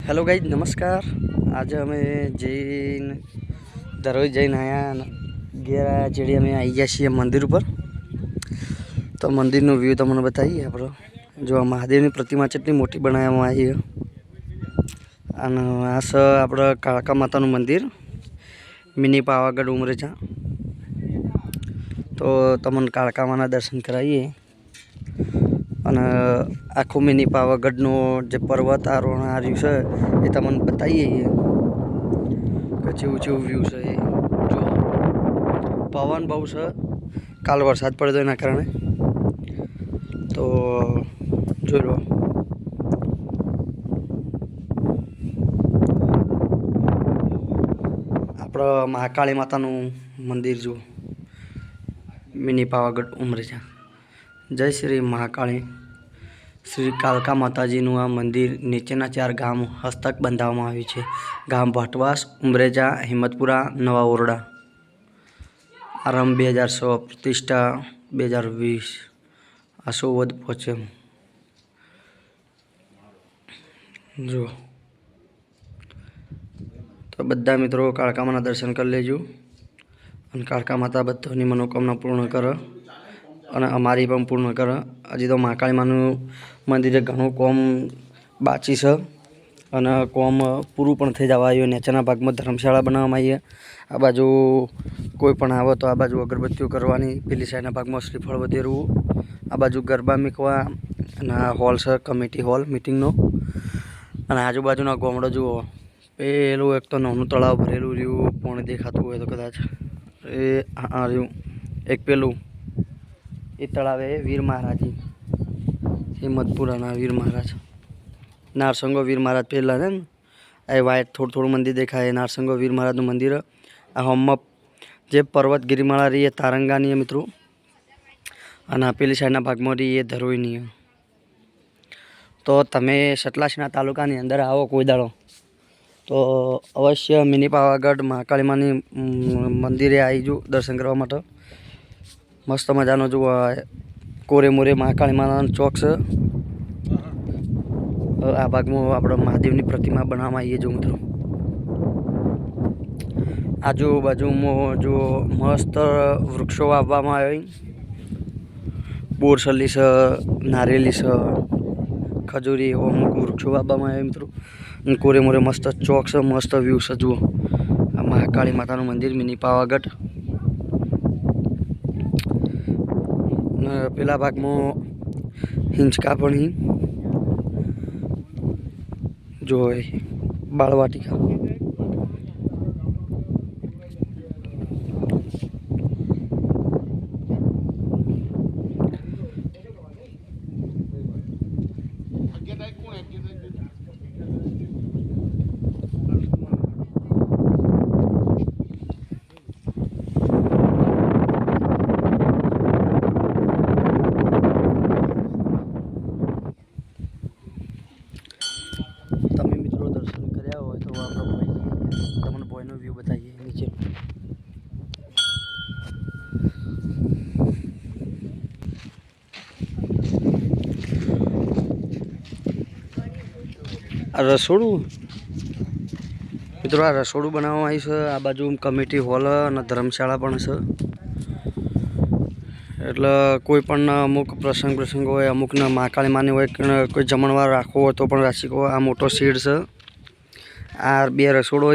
Hello guys नमस्कार। आज अमे जैन दररोज जैन आया घेर आया चेड़ी अमे आई गया छे मंदिर पर। तो मंदिर नो व्यू तमने बताइए। आप जो महादेव की प्रतिमा चेटली मोटी बनाववामां आई है अने आ स आपड़ा काळका मातानुं मंदिर मिनी पावागढ़ उमरेचा। तो तमने काळका माना दर्शन कराइए અને આખું મિની પાવાગઢનો જે પર્વત આરોહણ આ રહ્યું છે એ તમને બતાવીએ કે જેવું જેવું વ્યૂ છે એ જો પવન બહુ છે કાલ વરસાદ પડ્યો એના કારણે તો જોઈ લો આપણે મહાકાળી માતાનું મંદિર જુઓ મિની પાવાગઢ ઉમરેજા। जय श्री महाकाली श्री कालका माताजीनु आ मंदिर नीचेना 4 गाम हस्तक बंधाववामां आव्युं छे। गाम भाटवास, उमरेजा, हिम्मतपुरा, नवा ओरडा। आरंभ 2006, प्रतिष्ठा 2020। आशो वध पहुंचे जो तो बधा मित्रों कालका माना दर्शन कर लेजो अने कालका माता बधानी मनोकामना पूर्ण करे અને અમારી પણ પૂર્ણ કરે। હજી તો મહાકાળી માનું મંદિરે ઘણું કોમ બાકી છે અને કોમ પૂરું પણ થઈ જવા આવ્યું। નીચેના ભાગમાં ધર્મશાળા બનાવવામાં આવી। આ બાજુ કોઈ પણ આવે તો આ બાજુ અગરબત્તીઓ કરવાની, પેલી સાઈડના ભાગમાં શ્રીફળ વધેરવું, આ બાજુ ગરબા મૂકવા અને આ હોલ છે કમિટી હોલ મિટિંગનો। અને આજુબાજુના ગામડો જુઓ પેલું એક તો નાનું તળાવ ભરેલું રહ્યું પાણી દેખાતું હોય તો કદાચ એ આ રહ્યું એક પેલું ये तलावे वीर महाराज हिम्मतपुरा वीर महाराज नारसंगो वीर महाराज पेला है ए वाइट थोड़ थोड़ मंदिर देखा है नारसंगो वीर महाराज मंदिर। आ हम जे पर्वत गिरिमाला रही है तारंगानी है मित्रों अने पेली साइडना भाग में रही है धरोईनी है। तो तमे सतलासना तालुकानी अंदर आओ कोई दाड़ो तो अवश्य मिनी पावागढ़ महाकाली मानी मंदिरे आई जो दर्शन करवा माटे। मस्त मजानो जो कोरे मोरे महाकाली माता चौक से आ भाग में अपना महादेव की प्रतिमा बनावा आई है जो मित्रों। आजूबाजू में जो मस्त वृक्षों वाववामां आवी बोरसली से नारियेली से खजूरी अमुक वृक्षों वाववामां आवी मित्रों। कोरे मोरे मस्त चौक से मस्त व्यू से जुओ आ महाकाली माता मंदिर मिनी पावागढ़। पेला भाग में हिंचका पण जो बाळवाटिका। व्यू बताइए नीचे रसोड़ू मित्रों आ रसोड़ू बनाववामां आव्युं छे। आ बाजू कमिटी हॉल अने धर्मशाला पण छे एटले कोई पण अमुक प्रसंग होय अमुकने महाकाली मानी होय कोई जमणवार राखवो होय तो पण राखी शको। आ मोटो शेड छे आ 2 रसोड़ो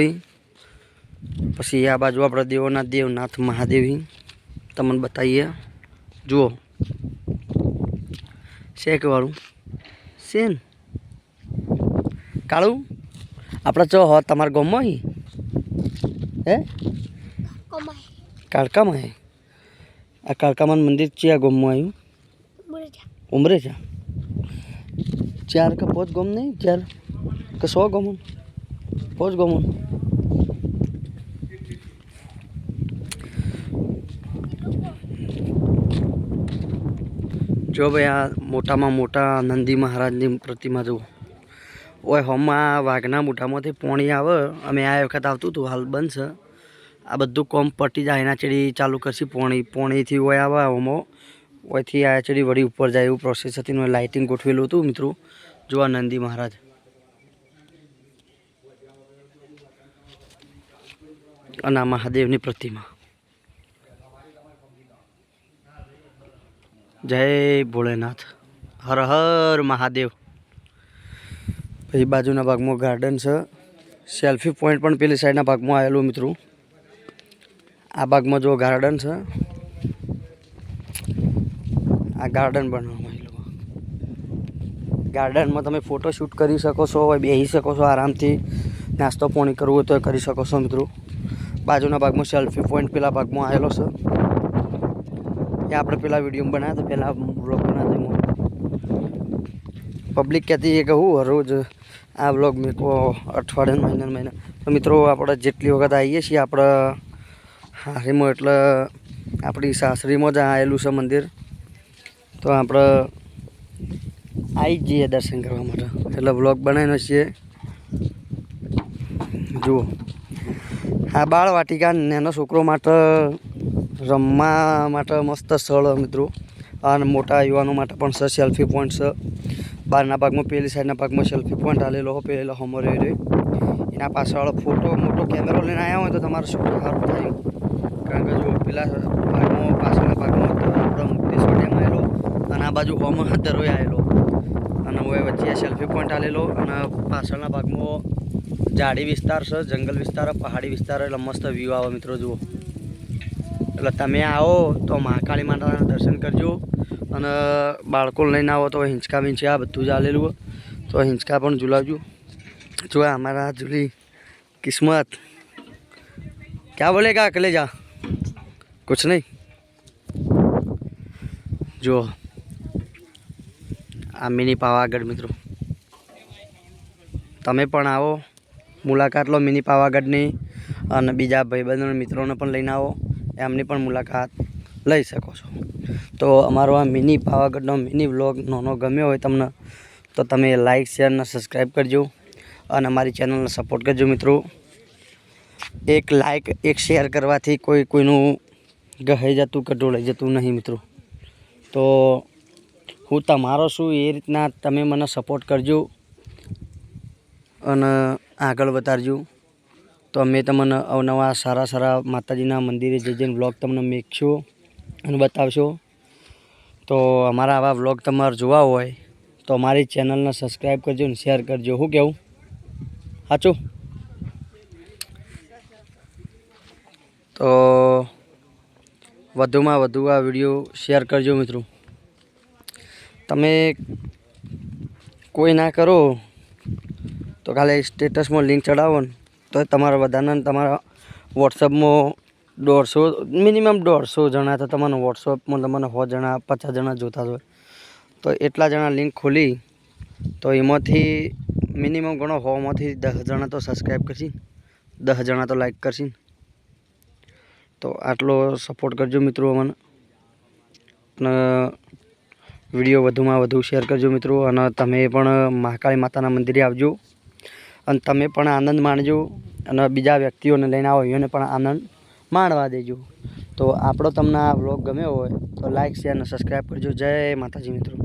पछी आ बाजू अपना देवोनाथ देवनाथ महादेव तमने बताइए जुओ शेक वालू सेन कालू अपना चो हो तमार गाम में है कालका में है। आ कालका मन मंदिर चिया गाम में आयु उमरेजा 4 का 5 गाम नहीं 4 का 100 गाम 5 गाम जो भाई आ मोटा में मोटा नंदी महाराज की प्रतिमा जो ओए हम आ वाघना मोटा में पाणी आवे अमे आ वखत आवतुं तो हाल बंद छे। आ बधुं कॉम पटी जाए एना चेड़ी चालू करशी पाणी पाणी थी ओए आवे होमो ओए थी आ चेड़ी वड़ी ऊपर जाए एवं प्रोसेस हती। लाइटिंग गोठवेलुं हतुं मित्रों जो आ नंदी महाराज અને આ મહાદેવની પ્રતિમા. જય ભોળેનાથ, હર હર મહાદેવ. પછી બાજુના ભાગમાં ગાર્ડન છે. સેલ્ફી પોઈન્ટ પણ પેલી સાઈડના ભાગમાં આવેલું મિત્રો. આ ભાગમાં જો ગાર્ડન છે. આ ગાર્ડન બનાવવામાં આવેલું. ગાર્ડનમાં તમે ફોટોશૂટ કરી શકો છો, બેસી શકો છો આરામથી. નાસ્તો પાણી કરવું હોય તો કરી શકો છો મિત્રો. બાજુના ભાગમાં સેલ્ફી પોઈન્ટ પેલા ભાગમાં આવેલો છે. એ આપણે પેલા વિડીયો બનાવ્યા તો પેલા વ્લોગ બનાવ્યો. પબ્લિક કહેતી છે કે હું રોજ આ વ્લોગ મેકો અઠવાડિયા મહિના. તો મિત્રો આપણે જેટલી વખત આવીએ છીએ આપણે હારીમાં એટલે આપણી સાસરીમાં જ આવેલું છે મંદિર. તો આપણે આવી જ જઈએ દર્શન કરવા માટે. એટલે વ્લોગ બનાવીને છીએ. જુઓ આ બાળ વાટિકા નાના છોકરો માટે રમવા માટે મસ્ત સ્થળ મિત્રો. અને મોટા યુવાનો માટે પણ છે સેલ્ફી પોઈન્ટ છે. બહારના ભાગમાં પેલી સાઈડના ભાગમાં સેલ્ફી પોઈન્ટ આવેલો પેલો હમો રહ્યો. એના પાછળ ફોટો મોટો કેમેરો લઈને આવ્યા હોય તો તમારે શૂટ સારું થાય. કારણ કે જો પેલા ભાગમાં પાછળના ભાગમાં આપણો મુક્તેશ્વર ડેમ આવેલો અને આ બાજુ હોમ દરોય આવેલો અને હવે વચ્ચે સેલ્ફી પોઈન્ટ આવેલો અને પાછળના ભાગમાં ઝાડી વિસ્તાર છે, જંગલ વિસ્તાર, પહાડી વિસ્તાર. એટલે મસ્ત વ્યૂ આવે મિત્રો. જુઓ એટલે તમે આવો તો મહાકાળી માતાના દર્શન કરજો. અને બાળકો લઈને આવો તો હિંચકા વિંચકા બધું જ આવેલું હોય તો હિંચકા પણ ઝુલાવજો. જો અમારા ઝૂલી કિસ્મત ક્યાં બોલેગા અકલે જા કુછ નહીં. જો આ મિની પાવાગઢ મિત્રો. તમે પણ આવો, મુલાકાત લો મિની પાવાગઢની. અને બીજા ભાઈબંધો મિત્રોને પણ લઈને આવો, એમની પણ મુલાકાત લઈ શકો છો. તો અમારો આ મિની પાવાગઢનો મિની વ્લોગ નાનો ગમ્યો હોય તમને તો તમે લાઈક શેર અને સબસ્ક્રાઈબ કરજો. અને અમારી ચેનલને સપોર્ટ કરજો મિત્રો. એક લાઈક એક શેર કરવાથી કોઈનું ગહાઈ જતું કે ઢોળાઈ જતું નહીં મિત્રો. તો હું તમારો છું એ રીતના તમે મને સપોર્ટ કરજો અને આગળ વધારજો. તો અમે તમને અવનવા સારા માતાજીના મંદિરે જઈને વ્લોગ તમને મેકશો અને બતાવશો. તો અમારા આવા વ્લોગ તમારે જોવા હોય તો અમારી ચેનલને સબસ્ક્રાઈબ કરજો અને શેર કરજો. શું કહેવું સાચું? તો વધુમાં વધુ આ વિડીયો શેર કરજો મિત્રો. તમે કોઈ ના કરો તો ખાલી સ્ટેટસમાં લિંક ચડાવો ને તો તમારા બધાને તમારા વોટ્સઅપમાં મિનિમમ 150 જણા તો તમને વોટ્સઅપમાં તમને 100 જણા 50 જણા જોતા હોય તો એટલા જણા લિંક ખોલી તો એમાંથી મિનિમમ ગણો 100માંથી 10 જણા તો સબસ્ક્રાઈબ કરશે, 10 જણા તો લાઈક કરશે. તો આટલો સપોર્ટ કરજો મિત્રો અમને. અને વિડીયો વધુમાં વધુ શેર કરજો મિત્રો. અને તમે પણ મહાકાળી માતાના મંદિરે આવજો અને તમે પણ આનંદ માણજો. અને બીજા વ્યક્તિઓને લઈને આવો એને પણ આનંદ માણવા દેજો. તો આપણો તમને આ વ્લોગ ગમ્યો હોય તો લાઈક શેર અને સબસ્ક્રાઈબ કરજો. જય માતાજી મિત્રો.